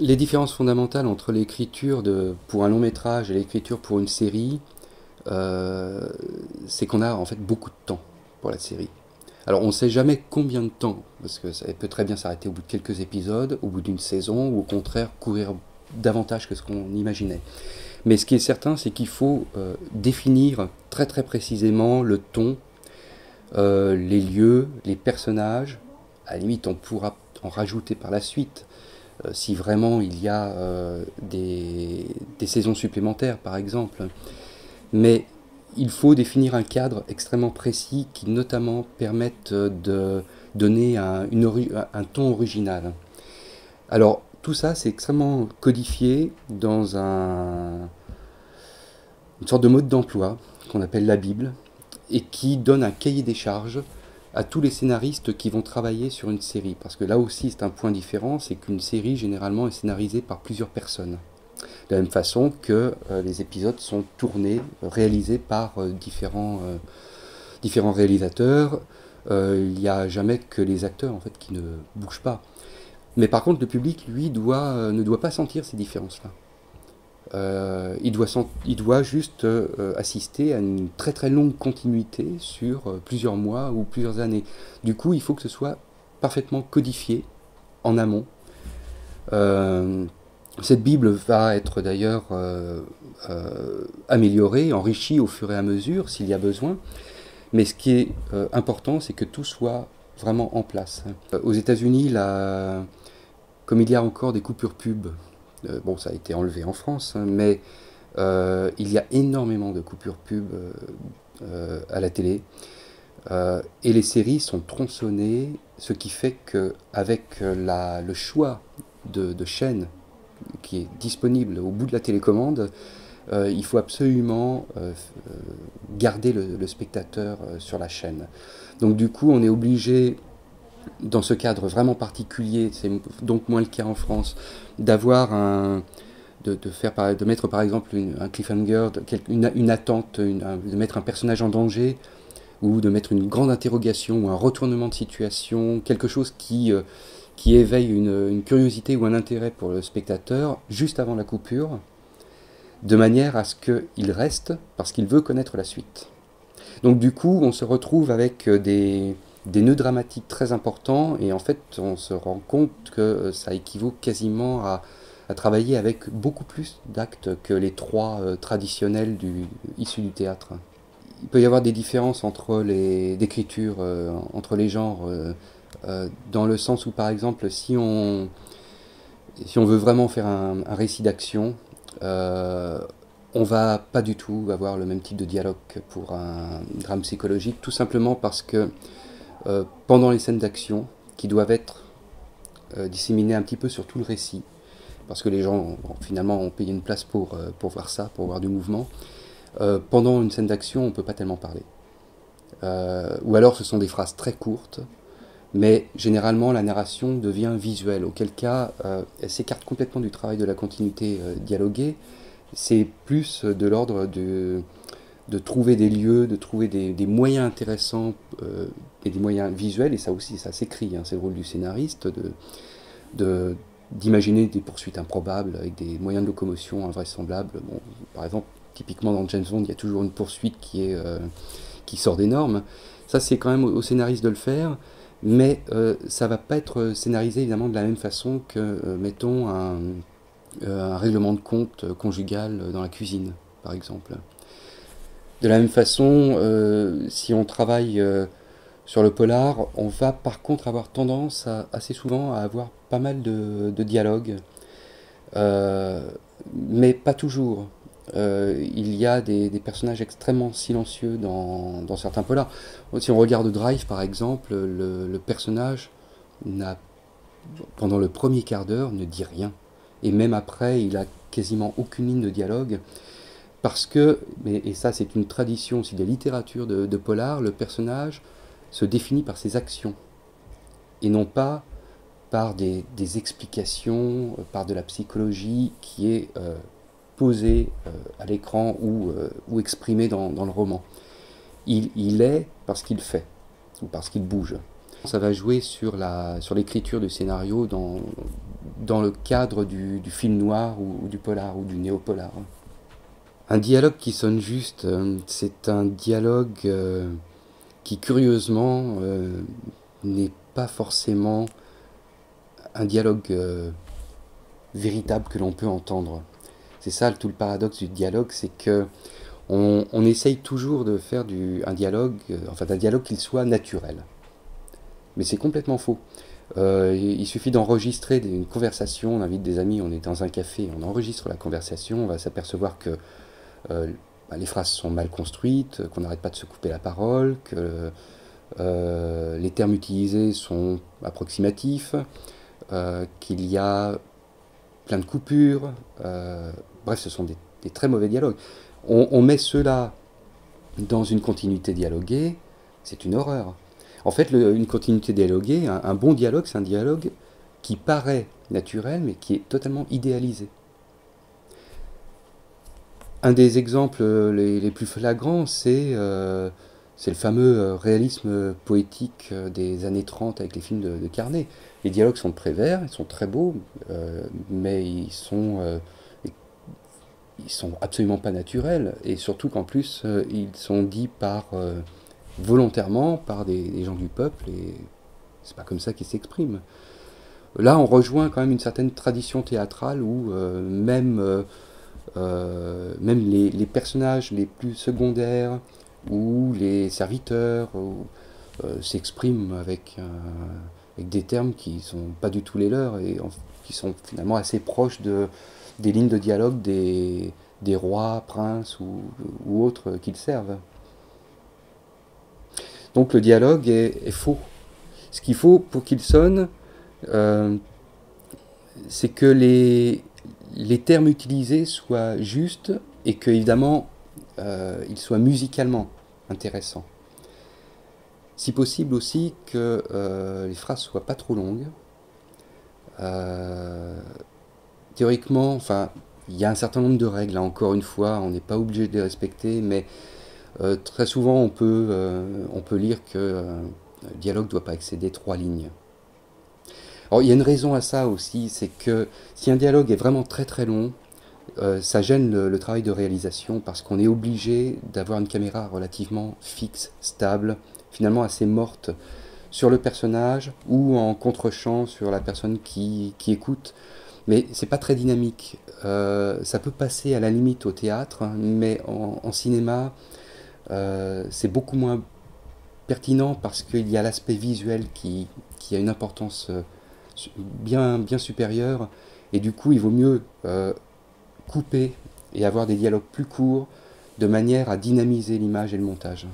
Les différences fondamentales entre l'écriture pour un long métrage et l'écriture pour une série, euh, c'est qu'on a en fait beaucoup de temps pour la série. Alors on ne sait jamais combien de temps, parce que ça peut très bien s'arrêter au bout de quelques épisodes, au bout d'une saison, ou au contraire courir davantage que ce qu'on imaginait. Mais ce qui est certain, c'est qu'il faut définir très très précisément le ton, les lieux, les personnages. À la limite, on pourra en rajouter par la suite, si vraiment il y a des saisons supplémentaires, par exemple. Mais il faut définir un cadre extrêmement précis qui notamment permette de donner un ton original. Alors, tout ça, c'est extrêmement codifié dans une sorte de mode d'emploi qu'on appelle la Bible et qui donne un cahier des charges à tous les scénaristes qui vont travailler sur une série. Parce que là aussi, c'est un point différent, c'est qu'une série, généralement, est scénarisée par plusieurs personnes. De la même façon que les épisodes sont tournés, réalisés par différents réalisateurs. Il n'y a jamais que les acteurs en fait, qui ne bougent pas. Mais par contre, le public, lui, ne doit pas sentir ces différences-là. Il doit juste assister à une très très longue continuité sur plusieurs mois ou plusieurs années. Du coup, il faut que ce soit parfaitement codifié en amont. Euh, cette Bible va être d'ailleurs améliorée, enrichie au fur et à mesure s'il y a besoin. Mais ce qui est important, c'est que tout soit vraiment en place. Aux États-Unis, comme il y a encore des coupures pub, bon, ça a été enlevé en France, hein, mais il y a énormément de coupures pub à la télé. Et les séries sont tronçonnées, ce qui fait qu'avec le choix de chaînes qui est disponible au bout de la télécommande, il faut absolument garder le spectateur sur la chaîne. Donc du coup, on est obligé, dans ce cadre vraiment particulier, c'est donc moins le cas en France, d'avoir de mettre par exemple un cliffhanger, une attente, de mettre un personnage en danger, ou de mettre une grande interrogation ou un retournement de situation, quelque chose qui éveille une curiosité ou un intérêt pour le spectateur juste avant la coupure, de manière à ce qu'il reste parce qu'il veut connaître la suite. Donc du coup, on se retrouve avec des nœuds dramatiques très importants et en fait, on se rend compte que ça équivaut quasiment à travailler avec beaucoup plus d'actes que les trois traditionnels issus du théâtre. Il peut y avoir des différences d'écriture entre les genres, dans le sens où par exemple, si on veut vraiment faire un récit d'action, on va pas du tout avoir le même type de dialogue que pour un drame psychologique, tout simplement parce que pendant les scènes d'action, qui doivent être disséminées un petit peu sur tout le récit, parce que les gens bon, finalement ont payé une place pour voir ça, pour voir du mouvement, pendant une scène d'action, on ne peut pas tellement parler. Ou alors ce sont des phrases très courtes, mais généralement la narration devient visuelle, auquel cas elle s'écarte complètement du travail de la continuité dialoguée. C'est plus de l'ordre de trouver des lieux, de trouver des moyens intéressants et des moyens visuels, et ça aussi ça s'écrit, hein, c'est le rôle du scénariste, d'imaginer des poursuites improbables avec des moyens de locomotion invraisemblables. Bon, par exemple, typiquement dans James Bond, il y a toujours une poursuite qui sort des normes. Ça, c'est quand même au scénariste de le faire, mais ça va pas être scénarisé évidemment de la même façon que, mettons, un règlement de compte conjugal dans la cuisine, par exemple. De la même façon, si on travaille sur le polar, on va par contre avoir tendance assez souvent à avoir pas mal de dialogues, euh, mais pas toujours. Il y a des personnages extrêmement silencieux dans certains polars. Si on regarde Drive par exemple, le personnage n'a, pendant le premier quart d'heure ne dit rien. Et même après, il a quasiment aucune ligne de dialogue. Parce que, et ça c'est une tradition aussi de la littérature de polar, le personnage se définit par ses actions et non pas par des explications, par de la psychologie qui est posée à l'écran ou exprimée dans le roman. Il est parce qu'il fait ou parce qu'il bouge. Ça va jouer sur l'écriture du scénario dans le cadre du film noir ou du polar ou du néo-polar. Un dialogue qui sonne juste, c'est un dialogue qui curieusement n'est pas forcément un dialogue véritable que l'on peut entendre. C'est ça tout le paradoxe du dialogue, c'est que on essaye toujours de faire un dialogue, d'un dialogue qu'il soit naturel. Mais c'est complètement faux. Il suffit d'enregistrer une conversation, on invite des amis, on est dans un café, on enregistre la conversation, on va s'apercevoir que les phrases sont mal construites, qu'on n'arrête pas de se couper la parole, que les termes utilisés sont approximatifs, qu'il y a plein de coupures, bref, ce sont des très mauvais dialogues. On met cela dans une continuité dialoguée, c'est une horreur. En fait, une continuité dialoguée, un bon dialogue, c'est un dialogue qui paraît naturel, mais qui est totalement idéalisé. Un des exemples les plus flagrants, c'est le fameux réalisme poétique des années 30 avec les films de Carnet. Les dialogues sont de Prévert, ils sont très beaux, mais ils sont absolument pas naturels, et surtout qu'en plus, ils sont dits volontairement par des gens du peuple, et c'est pas comme ça qu'ils s'expriment. Là, on rejoint quand même une certaine tradition théâtrale où même les personnages les plus secondaires ou les serviteurs s'expriment avec des termes qui sont pas du tout les leurs et qui sont finalement assez proches des lignes de dialogue des rois, princes ou autres qu'ils servent. Donc le dialogue est faux. Ce qu'il faut pour qu'il sonne, c'est que les termes utilisés soient justes et que, évidemment, ils soient musicalement intéressants. Si possible aussi que les phrases soient pas trop longues. Théoriquement, il y a un certain nombre de règles, là encore une fois, on n'est pas obligé de les respecter, mais très souvent on peut lire que le dialogue ne doit pas excéder 3 lignes. Alors il y a une raison à ça aussi, c'est que si un dialogue est vraiment très très long, ça gêne le travail de réalisation parce qu'on est obligé d'avoir une caméra relativement fixe, stable, finalement assez morte sur le personnage ou en contre-champ sur la personne qui écoute. Mais c'est pas très dynamique. Ça peut passer à la limite au théâtre, mais en cinéma, c'est beaucoup moins pertinent parce qu'il y a l'aspect visuel qui a une importance bien supérieure. Et du coup, il vaut mieux couper et avoir des dialogues plus courts de manière à dynamiser l'image et le montage.